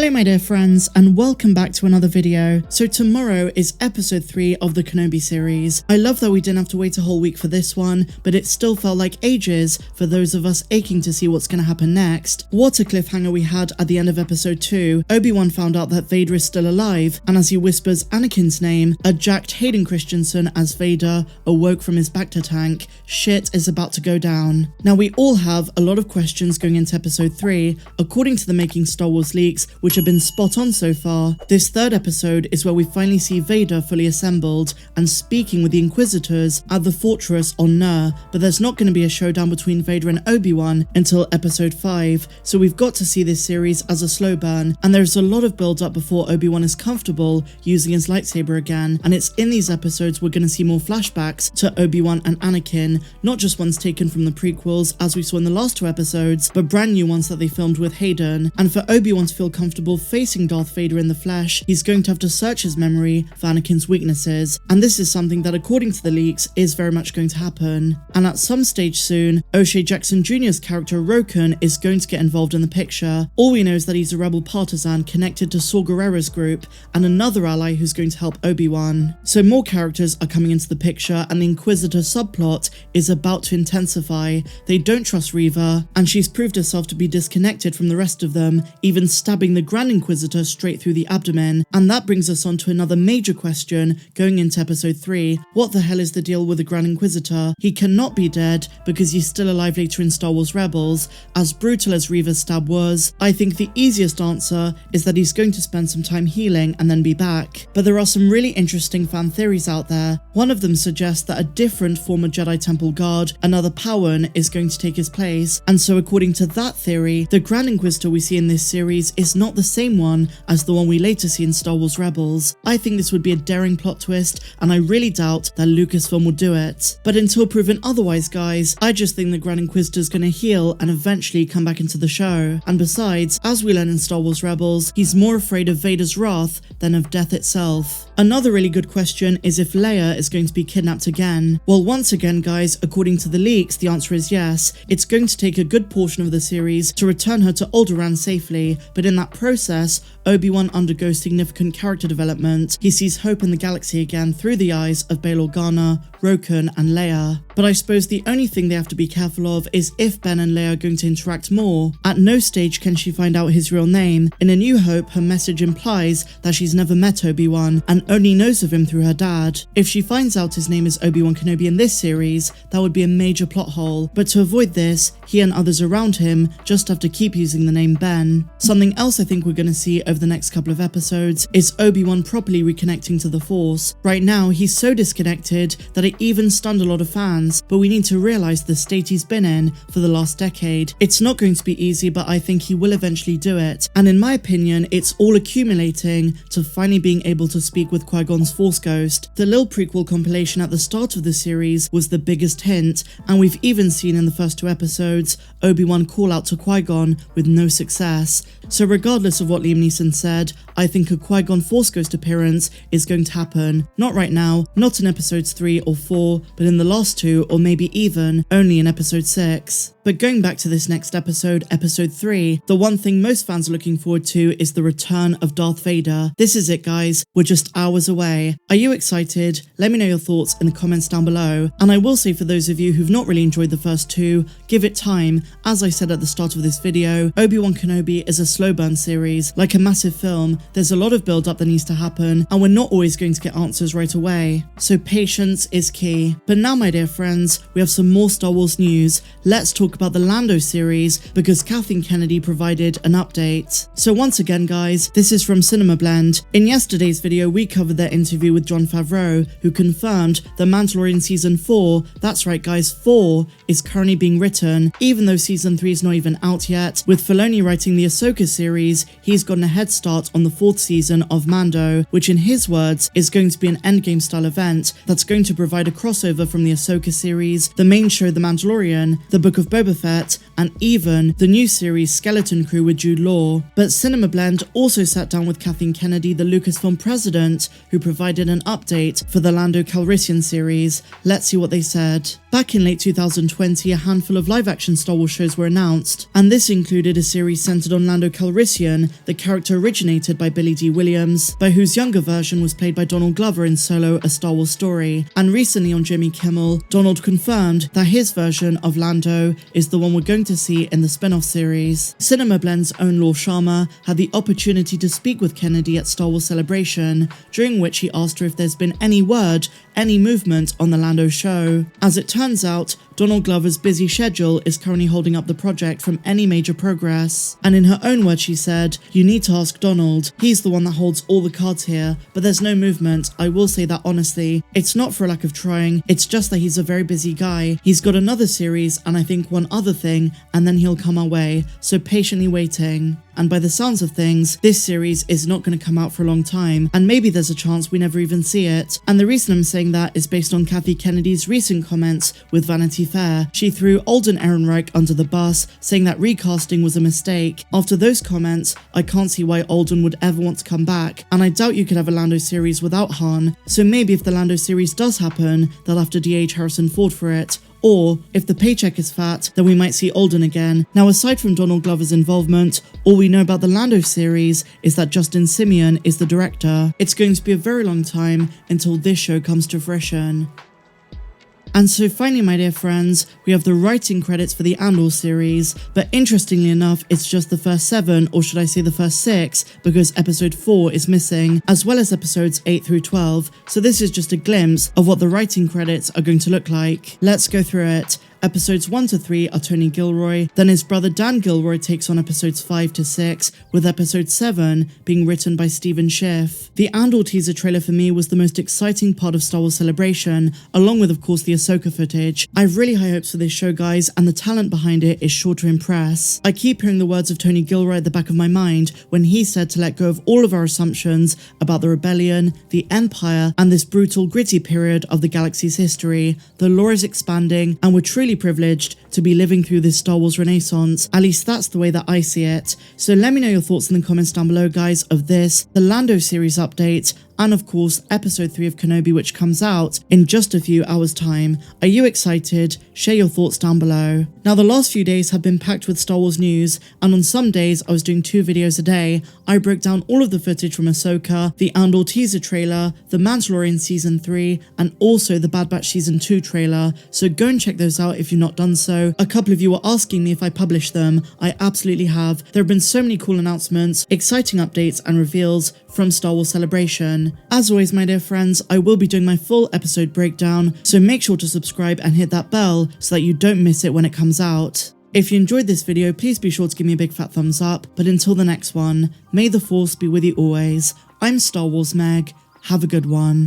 Hello my dear friends, and welcome back to another video. So tomorrow is episode 3 of the Kenobi series. I love that we didn't have to wait a whole week for this one, but it still felt like ages for those of us aching to see what's going to happen next. What a cliffhanger we had at the end of episode 2. Obi-Wan found out that Vader is still alive, and as he whispers Anakin's name, a jacked Hayden Christensen as Vader awoke from his Bacta tank. Shit is about to go down. Now we all have a lot of questions going into episode 3, according to the Making Star Wars leaks, which have been spot on so far. This third episode is where we finally see Vader fully assembled and speaking with the Inquisitors at the fortress on Nur, but there's not going to be a showdown between Vader and Obi-Wan until episode 5, so we've got to see this series as a slow burn, and there's a lot of build up before Obi-Wan is comfortable using his lightsaber again, and it's in these episodes we're going to see more flashbacks to Obi-Wan and Anakin, not just ones taken from the prequels as we saw in the last 2 episodes, but brand new ones that they filmed with Hayden. And for Obi-Wan to feel comfortable facing Darth Vader in the flesh, he's going to have to search his memory for Anakin's weaknesses, and this is something that according to the leaks is very much going to happen. And at some stage soon, O'Shea Jackson Jr.'s character Roken is going to get involved in the picture. All we know is that he's a rebel partisan connected to Saw Gerrera's group and another ally who's going to help Obi-Wan. So more characters are coming into the picture, and the Inquisitor subplot is about to intensify. They don't trust Reva, and she's proved herself to be disconnected from the rest of them, even stabbing the Grand Inquisitor straight through the abdomen. And that brings us on to another major question going into episode 3. What the hell is the deal with the Grand Inquisitor? He cannot be dead because he's still alive later in Star Wars Rebels. As brutal as Reva's stab was, I think the easiest answer is that he's going to spend some time healing and then be back. But there are some really interesting fan theories out there. One of them suggests that a different former Jedi Temple guard, another Powan, is going to take his place. And so according to that theory, the Grand Inquisitor we see in this series is not the same one as the one we later see in Star Wars Rebels. I think this would be a daring plot twist, and I really doubt that Lucasfilm will do it. But until proven otherwise, guys, I just think the Grand Inquisitor's gonna heal and eventually come back into the show. And besides, as we learn in Star Wars Rebels, he's more afraid of Vader's wrath than of death itself. Another really good question is if Leia is going to be kidnapped again. Well, once again, guys, according to the leaks, the answer is yes. It's going to take a good portion of the series to return her to Alderaan safely, but in that process, Obi-Wan undergoes significant character development. He sees hope in the galaxy again through the eyes of Bail Organa, Roken, and Leia. But I suppose the only thing they have to be careful of is if Ben and Leia are going to interact more. At no stage can she find out his real name. In A New Hope, her message implies that she's never met Obi-Wan and only knows of him through her dad. If she finds out his name is Obi-Wan Kenobi in this series, that would be a major plot hole. But to avoid this, he and others around him just have to keep using the name Ben. Something else I think we're going to see over the next couple of episodes is Obi-Wan properly reconnecting to the Force. Right now, he's so disconnected that it even stunned a lot of fans, but we need to realize the state he's been in for the last decade. It's not going to be easy, but I think he will eventually do it. And in my opinion, it's all accumulating to finally being able to speak with Qui-Gon's Force Ghost. The little prequel compilation at the start of the series was the biggest hint, and we've even seen in the first 2 episodes Obi-Wan call out to Qui-Gon with no success. So regardless of what Liam Neeson said, I think a Qui-Gon Force Ghost appearance is going to happen. Not right now, not in episodes 3 or 4, but in the last 2, or maybe even only in episode 6. But going back to this next episode, episode 3, the one thing most fans are looking forward to is the return of Darth Vader. This is it, guys. We're just hours away. Are you excited? Let me know your thoughts in the comments down below. And I will say, for those of you who've not really enjoyed the first 2, give it time. As I said at the start of this video, Obi-Wan Kenobi is a slow burn series. Like a massive film, there's a lot of build up that needs to happen, and we're not always going to get answers right away. So patience is key. But now, my dear friends, we have some more Star Wars news. Let's talk about the Lando series, because Kathleen Kennedy provided an update. So once again, guys, this is from Cinema Blend. In yesterday's video, we covered their interview with Jon Favreau, who confirmed The Mandalorian Season 4, that's right guys, 4, is currently being written, even though Season 3 is not even out yet. With Filoni writing the Ahsoka series, he's gotten a head start on the 4th season of Mando, which in his words is going to be an endgame style event that's going to provide a crossover from the Ahsoka series, the main show The Mandalorian, the Book of Boba Fett, and even the new series Skeleton Crew with Jude Law. But Cinema Blend also sat down with Kathleen Kennedy, the Lucasfilm president, who provided an update for the Lando Calrissian series. Let's see what they said. Back in late 2020, a handful of live-action Star Wars shows were announced, and this included a series centered on Lando Calrissian, the character originated by Billy D. Williams, by whose younger version was played by Donald Glover in Solo: A Star Wars Story. And recently on Jimmy Kimmel, Donald confirmed that his version of Lando is the one we're going to see in the spin-off series. Cinema Blend's own Lord Sharma had the opportunity to speak with Kennedy at Star Wars Celebration, during which he asked her if there's been any word, any movement on the Lando show. As it turns out, Donald Glover's busy schedule is currently holding up the project from any major progress. And in her own words she said, "You need to ask Donald, he's the one that holds all the cards here, but there's no movement. I will say that honestly. It's not for a lack of trying, it's just that he's a very busy guy. He's got another series and I think one other thing, and then he'll come our way, so patiently waiting." And by the sounds of things, this series is not going to come out for a long time, and maybe there's a chance we never even see it. And the reason I'm saying that is based on Kathleen Kennedy's recent comments with Vanity Fair. She threw Alden Ehrenreich under the bus, saying that recasting was a mistake. After those comments, I can't see why Alden would ever want to come back, and I doubt you could have a Lando series without Han, so maybe if the Lando series does happen, they'll have to de-age Harrison Ford for it. Or, if the paycheck is fat, then we might see Alden again. Now, aside from Donald Glover's involvement, all we know about the Lando series is that Justin Simien is the director. It's going to be a very long time until this show comes to fruition. And so finally, my dear friends, we have the writing credits for the Andor series, but interestingly enough, it's just the first 7, or should I say the first 6, because episode 4 is missing, as well as episodes 8 through 12, so this is just a glimpse of what the writing credits are going to look like. Let's go through it. Episodes 1 to 3 are Tony Gilroy, then his brother Dan Gilroy takes on episodes 5 to 6, with episode 7 being written by Stephen Schiff. The Andor teaser trailer for me was the most exciting part of Star Wars Celebration, along with of course the Ahsoka footage. I have really high hopes for this show, guys, and the talent behind it is sure to impress. I keep hearing the words of Tony Gilroy at the back of my mind when he said to let go of all of our assumptions about the rebellion, the Empire, and this brutal, gritty period of the galaxy's history. The lore is expanding, and we're truly privileged to be living through this Star Wars renaissance. At least that's the way that I see it. So let me know your thoughts in the comments down below, guys, of this, the Lando series update, and of course episode 3 of Kenobi, which comes out in just a few hours time. Are you excited? Share your thoughts down below. Now, the last few days have been packed with Star Wars news, and on some days I was doing 2 videos a day. I broke down all of the footage from Ahsoka, the Andor teaser trailer, the Mandalorian season 3, and also the Bad Batch season 2 trailer, so go and check those out if you've not done so. A couple of you were asking me if I published them. I absolutely have. There have been so many cool announcements, exciting updates and reveals from Star Wars Celebration. As always, my dear friends, I will be doing my full episode breakdown, so make sure to subscribe and hit that bell so that you don't miss it when it comes out. If you enjoyed this video, please be sure to give me a big fat thumbs up, but until the next one, may the Force be with you always. I'm Star Wars Meg, have a good one.